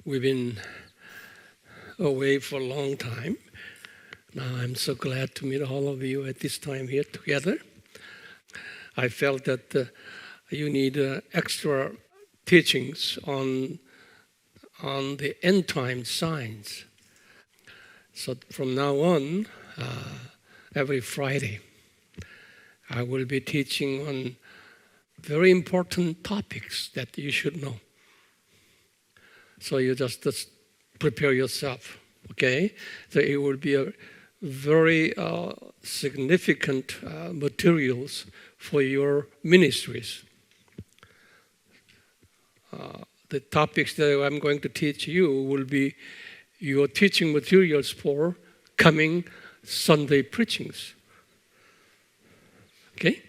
We've been away for a long time. Now I'm so glad to meet all of you at this time here together. I felt that you need extra teachings on the end time signs. So from now on, every Friday, I will be teaching on very important topics that you should know. So you just prepare yourself, okay? So it will be a very significant materials for your ministries. The topics that I'm going to teach you will be your teaching materials for coming Sunday preachings. Okay?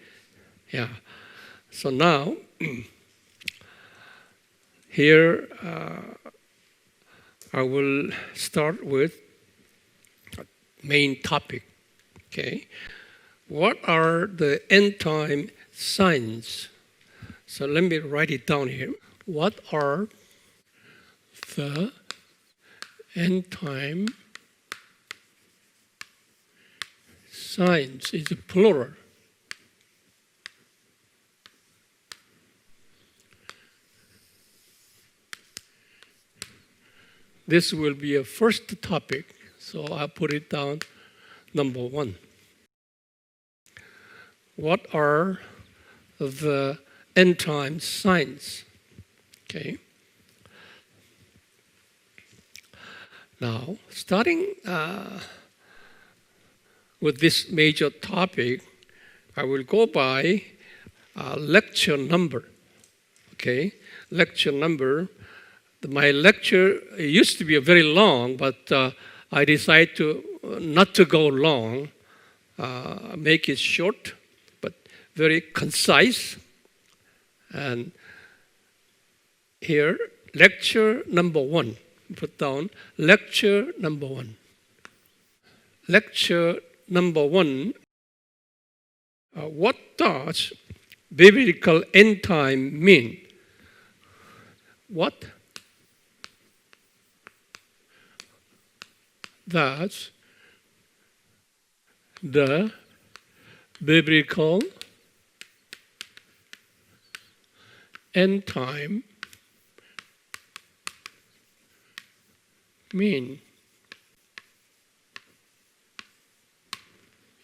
Yeah. So now, here I will start with a main topic. Okay? What are the end time signs? So let me write it down here. What are the end time signs? It's plural. This will be a first topic, so I'll put it down, number 1. What are the end time signs? Okay. Now, starting with this major topic, I will go by lecture number. Okay, lecture number. My lecture used to be very long, but I decided not to go long, make it short, but very concise. And here, lecture number 1. Put down lecture number 1. Lecture number 1. What does biblical end time mean? What does the biblical end time mean?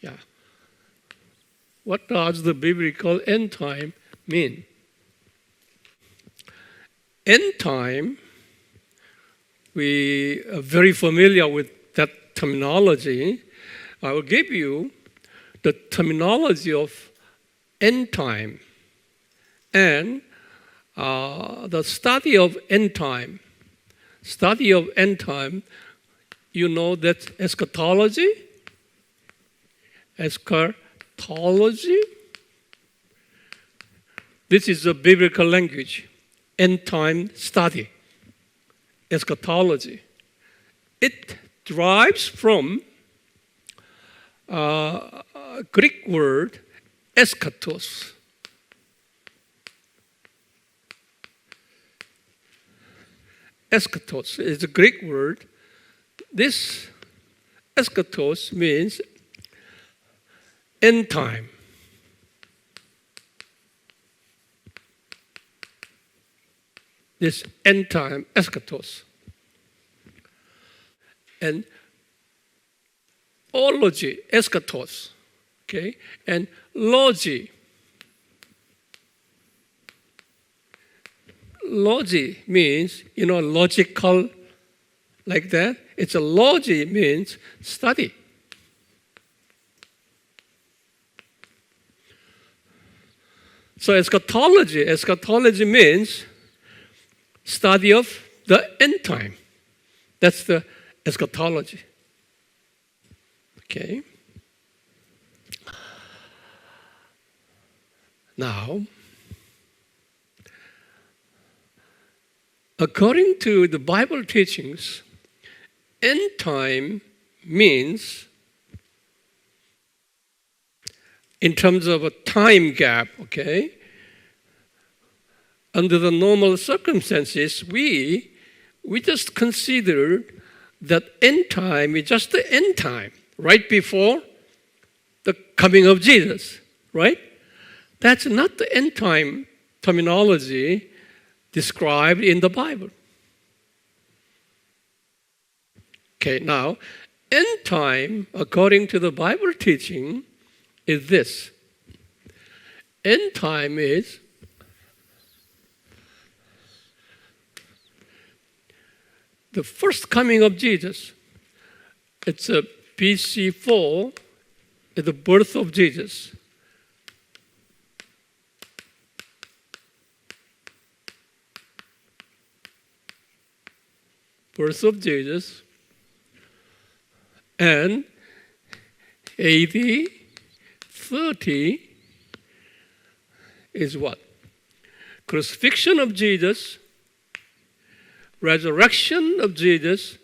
Yeah. What does the biblical end time mean? End time, we are very familiar with that terminology. I will give you the terminology of end time and the study of end time. Study of end time, you know that's eschatology. Eschatology. This is a biblical language. End time study. Eschatology. It derives from Greek word eschatos. Eschatos is a Greek word. This eschatos means end time. This end time, eschatos. And ology, eschatos. Okay? And logy. Logy means, logical, like that. It's a logy means study. So eschatology means study of the end time. That's the eschatology. Okay. Now, according to the Bible teachings, end time means, in terms of a time gap, okay, under the normal circumstances, we we just consider that end time is just the end time, right before the coming of Jesus, right? That's not the end time terminology described in the Bible. Okay, now, end time, according to the Bible teaching, is this. End time is the first coming of Jesus. It's a BC 4, the birth of Jesus. Birth of Jesus. And AD 30 is what? Crucifixion of Jesus, resurrection of Jesus,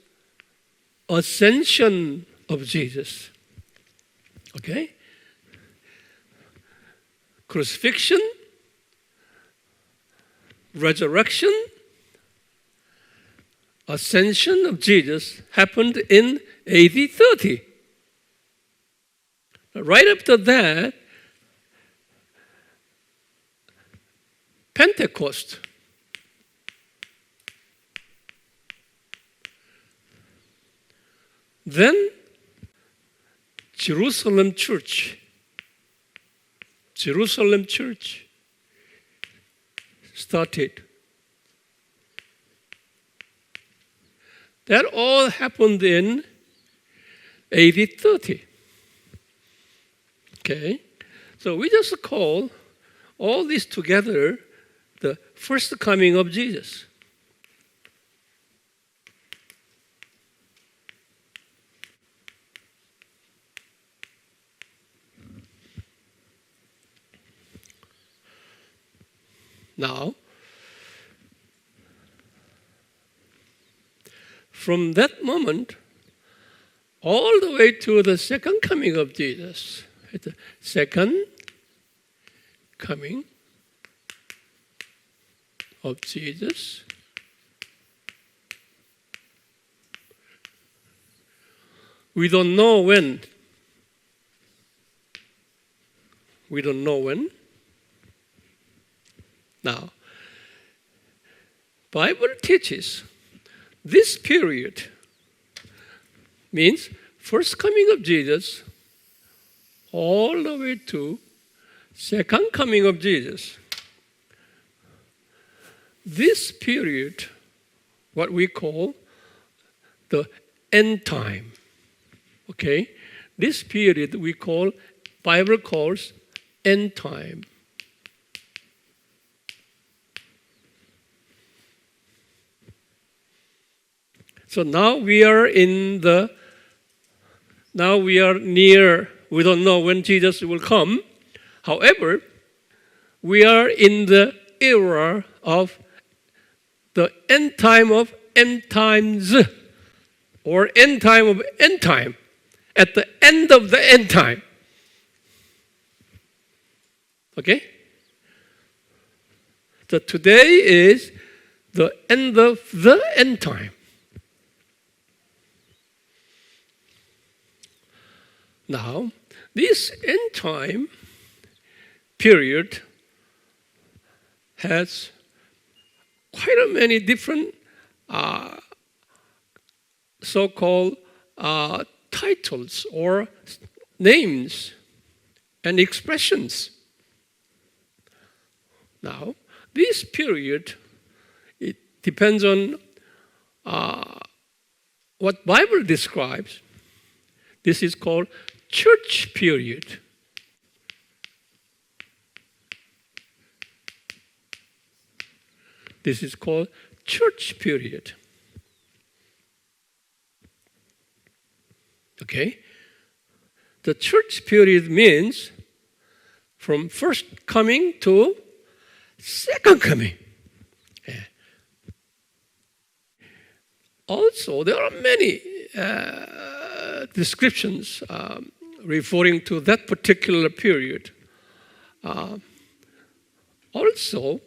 ascension of Jesus. Okay? Crucifixion, resurrection, ascension of Jesus happened in AD 30. Right after that, Pentecost. Then Jerusalem church started. That all happened in AD 30. Okay? So we just call all this together the first coming of Jesus. Now, from that moment, all the way to the second coming of Jesus, the second coming of Jesus, we don't know when. We don't know when. Now, Bible teaches this period means first coming of Jesus all the way to second coming of Jesus. This period, what we call the end time. Okay? This period Bible calls end time. So now we are near, we don't know when Jesus will come. However, we are in the era of the end time of end times, or end time of end time, at the end of the end time. Okay? So today is the end of the end time. Now, this end time period has quite a many different so-called titles or names and expressions. Now, this period, it depends on what Bible describes. This is called church period. This is called church period. Okay? The church period means from first coming to second coming. Yeah. Also, there are many descriptions referring to that particular period. Also,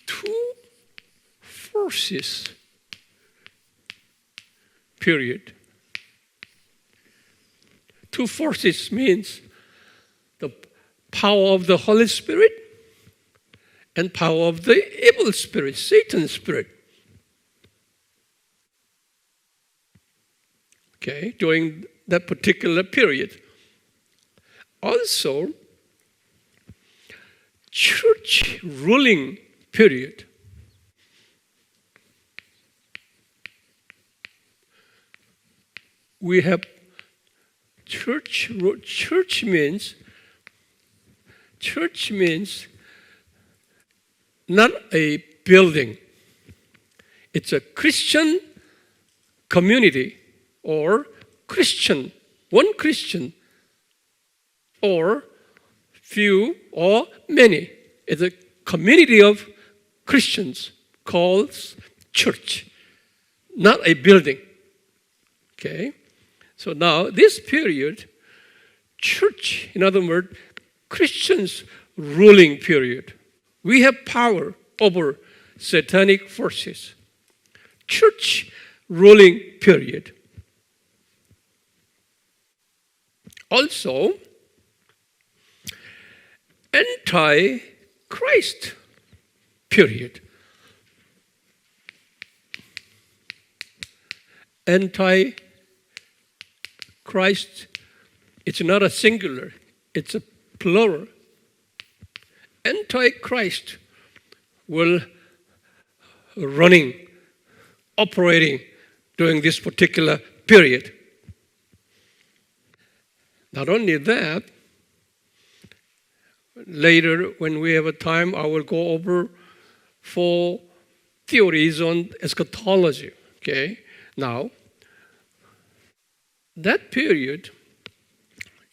two forces period. Two forces means the power of the Holy Spirit and power of the evil spirit, Satan's spirit. Okay, during that particular period. Also, church ruling period. We have church means not a building. It's a Christian community or one Christian or few or many. It's a community of Christians called church, not a building. Okay? So now this period, church, in other words, Christians ruling period. We have power over satanic forces. Church ruling period. Also, anti-Christ period. Anti-Christ, it's not a singular, it's a plural. Anti-Christ will operating during this particular period. Not only that, later when we have a time, I will go over 4 theories on eschatology. Okay? Now, that period,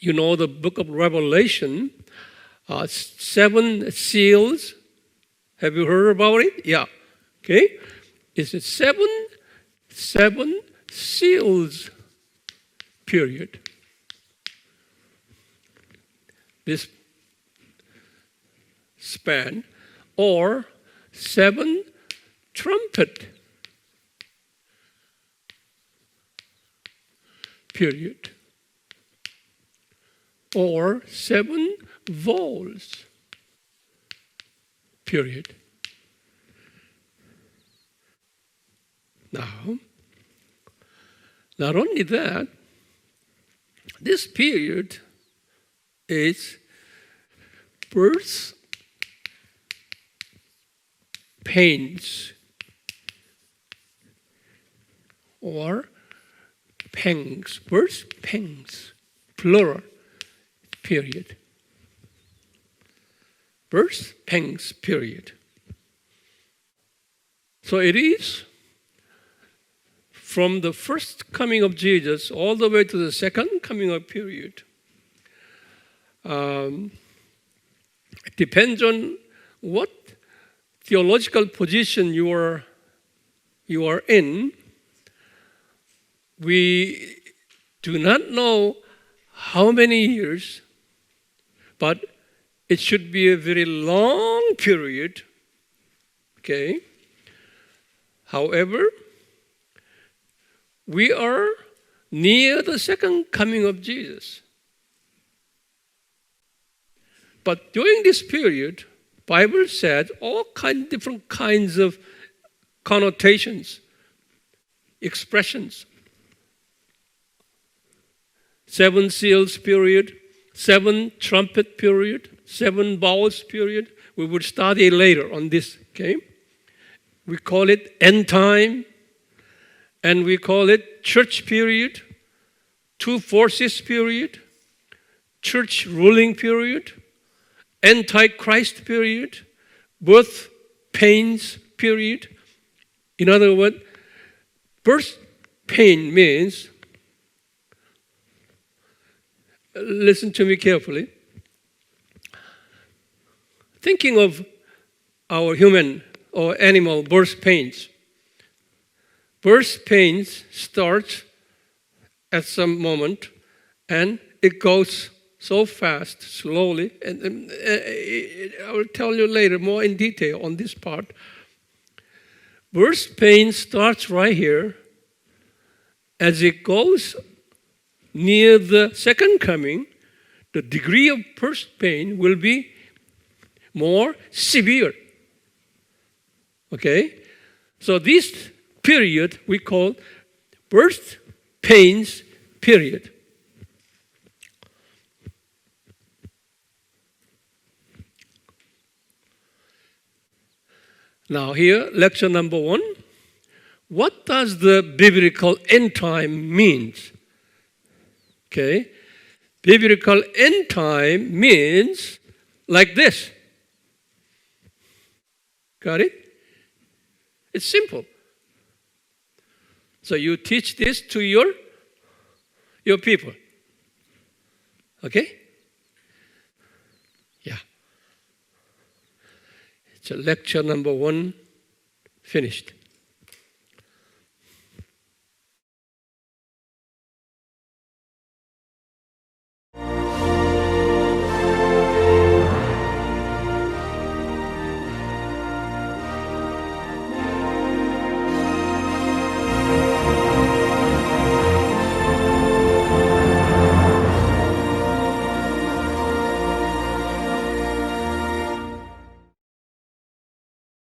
the book of Revelation, 7 seals. Have you heard about it? Yeah. Okay? It's a 7 seals period. This span, or 7 trumpet period, or 7 vows period. Now, not only that, this period is birth pains or pangs, birth pangs, plural period. Birth pangs period. So it is from the first coming of Jesus all the way to the second coming of period. It depends on what theological position you are in. We do not know how many years, but it should be a very long period. Okay? However, we are near the second coming of Jesus. But during this period, Bible said all different kinds of connotations, expressions. 7 seals period, 7 trumpet period, 7 bowls period. We will study later on this, okay? We call it end time, and we call it church period, 2 forces period, church ruling period, antichrist period, birth pains period. In other words, birth pain means, listen to me carefully, thinking of our human or animal birth pains. Birth pains starts at some moment and it goes so fast, slowly, and I will tell you later more in detail on this part. Birth pain starts right here as it goes near the second coming, the degree of first pain will be more severe. Okay? So this period we call birth pains period. Now here, lecture number 1. What does the biblical end time means? Okay? Biblical end time means like this. Got it? It's simple. So you teach this to your people. Okay? Yeah. So lecture number 1 finished.